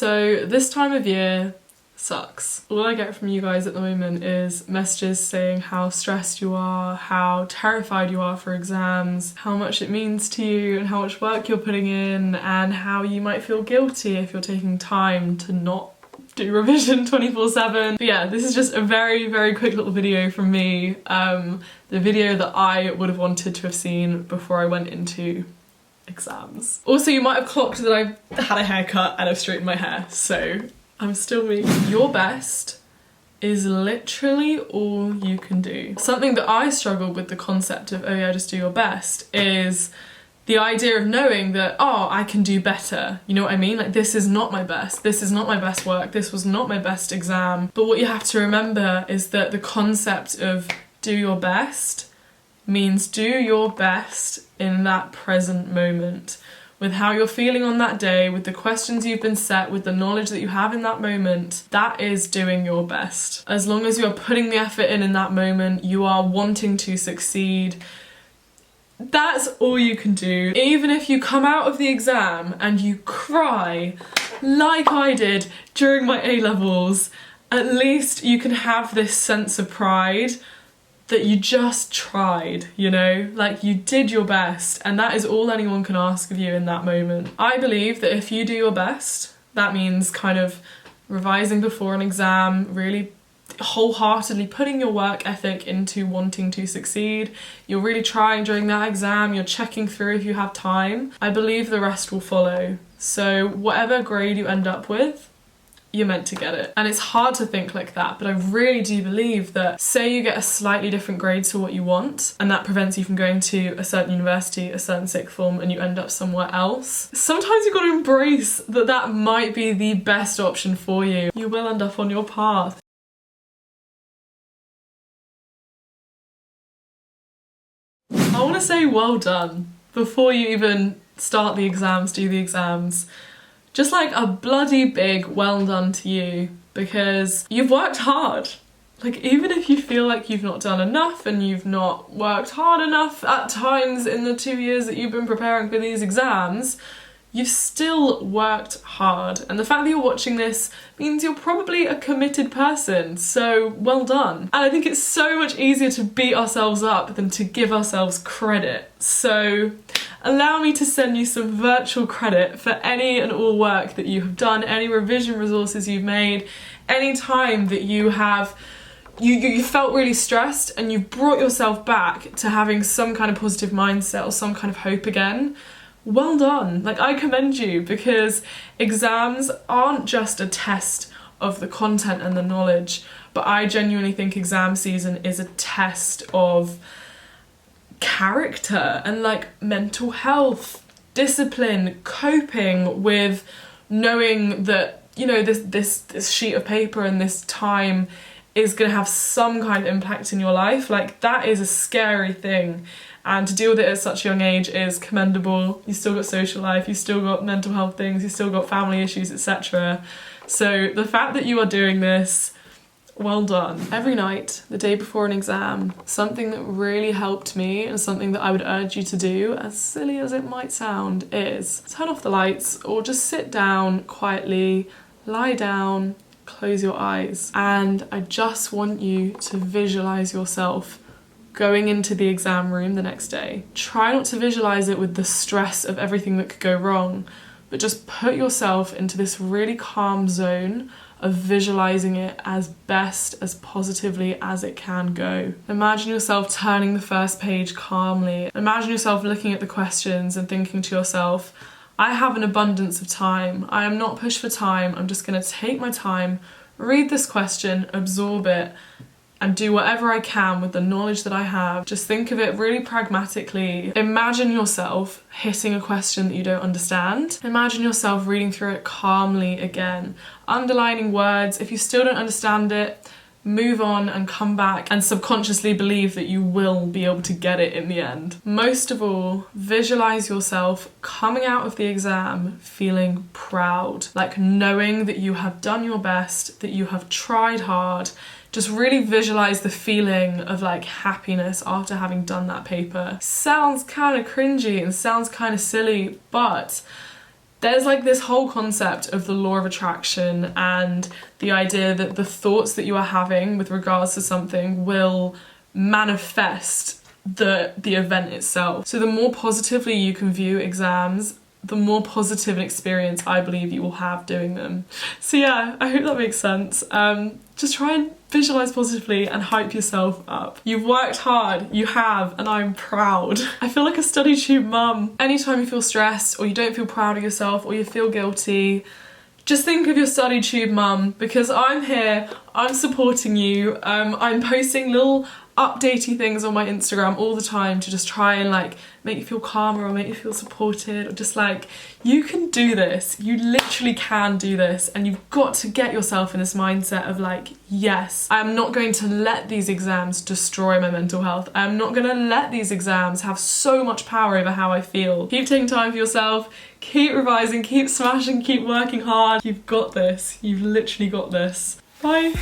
So this time of year sucks. All I get from you guys at the moment is messages saying how stressed you are, how terrified you are for exams, how much it means to you and how much work you're putting in, and how you might feel guilty if you're taking time to not do revision 24/7. But yeah, this is just a very quick little video from me. The video that I would have wanted to have seen before I went into exams. Also, you might have clocked that I've had a haircut and I've straightened my hair, so I'm still me. Your best is literally all you can do. Something that I struggled with the concept of, oh yeah, just do your best, is the idea of knowing that, oh, I can do better. You know what I mean? Like, this is not my best. This is not my best work. This was not my best exam. But what you have to remember is that the concept of do your best means do your best in that present moment, with how you're feeling on that day, with the questions you've been set, with the knowledge that you have in that moment. That is doing your best. As long as you're putting the effort in that moment, you are wanting to succeed. That's all you can do. Even if you come out of the exam and you cry like I did during my A-levels, at least you can have this sense of pride that you just tried, you know? Like, you did your best, and that is all anyone can ask of you in that moment. I believe that if you do your best, that means kind of revising before an exam, really wholeheartedly putting your work ethic into wanting to succeed. You're really trying during that exam, you're checking through if you have time. I believe the rest will follow. So whatever grade you end up with, you're meant to get it. And it's hard to think like that, but I really do believe that, say you get a slightly different grade to what you want, and that prevents you from going to a certain university, a certain sixth form, and you end up somewhere else, sometimes you've got to embrace that that might be the best option for you. You will end up on your path. I want to say well done before you even start the exams, do the exams. Just like a bloody big well done to you, because you've worked hard. Like, even if you feel like you've not done enough and you've not worked hard enough at times in the 2 years that you've been preparing for these exams, you've still worked hard. And the fact that you're watching this means you're probably a committed person, so well done. And I think it's so much easier to beat ourselves up than to give ourselves credit. So allow me to send you some virtual credit for any and all work that you have done, any revision resources you've made, any time that you have you felt really stressed and you brought yourself back to having some kind of positive mindset or some kind of hope again. Well done. Like, I commend you, because exams aren't just a test of the content and the knowledge, but I genuinely think exam season is a test of character and like mental health, discipline, coping with knowing that, you know, this sheet of paper and this time is going to have some kind of impact in your life. Like, that is a scary thing, and to deal with it at such a young age is commendable. You still got social life, you still got mental health things, you still got family issues, etc. So the fact that you are doing this, well done. Every night, the day before an exam, something that really helped me and something that I would urge you to do, as silly as it might sound, is turn off the lights or just sit down quietly, lie down, close your eyes. And I just want you to visualize yourself going into the exam room the next day. Try not to visualize it with the stress of everything that could go wrong, but just put yourself into this really calm zone of visualizing it as best as positively as it can go. Imagine yourself turning the first page calmly. Imagine yourself looking at the questions and thinking to yourself, I have an abundance of time. I am not pushed for time. I'm just going to take my time, read this question, absorb it, and do whatever I can with the knowledge that I have. Just think of it really pragmatically. Imagine yourself hitting a question that you don't understand. Imagine yourself reading through it calmly again, underlining words. If you still don't understand it, move on and come back and subconsciously believe that you will be able to get it in the end. Most of all, visualize yourself coming out of the exam feeling proud, like knowing that you have done your best, that you have tried hard. Just really visualize the feeling of like happiness after having done that paper. Sounds kind of cringy and sounds kind of silly, but There's like this whole concept of the law of attraction and the idea that the thoughts that you are having with regards to something will manifest the event itself. So the more positively you can view exams, the more positive an experience I believe you will have doing them. So yeah, I hope that makes sense. Just try and visualise positively and hype yourself up. You've worked hard, you have, and I'm proud. I feel like a StudyTube mum. Anytime you feel stressed or you don't feel proud of yourself or you feel guilty, just think of your StudyTube mum, because I'm here, I'm supporting you. I'm posting little updatey things on my Instagram all the time to just try and like make you feel calmer or make you feel supported, or just like, you can do this, you literally can do this, and you've got to get yourself in this mindset of like, yes, I am not going to let these exams destroy my mental health. I am not going to let these exams have so much power over how I feel. Keep taking time for yourself, keep revising, keep smashing, keep working hard. You've got this, you've literally got this. Bye.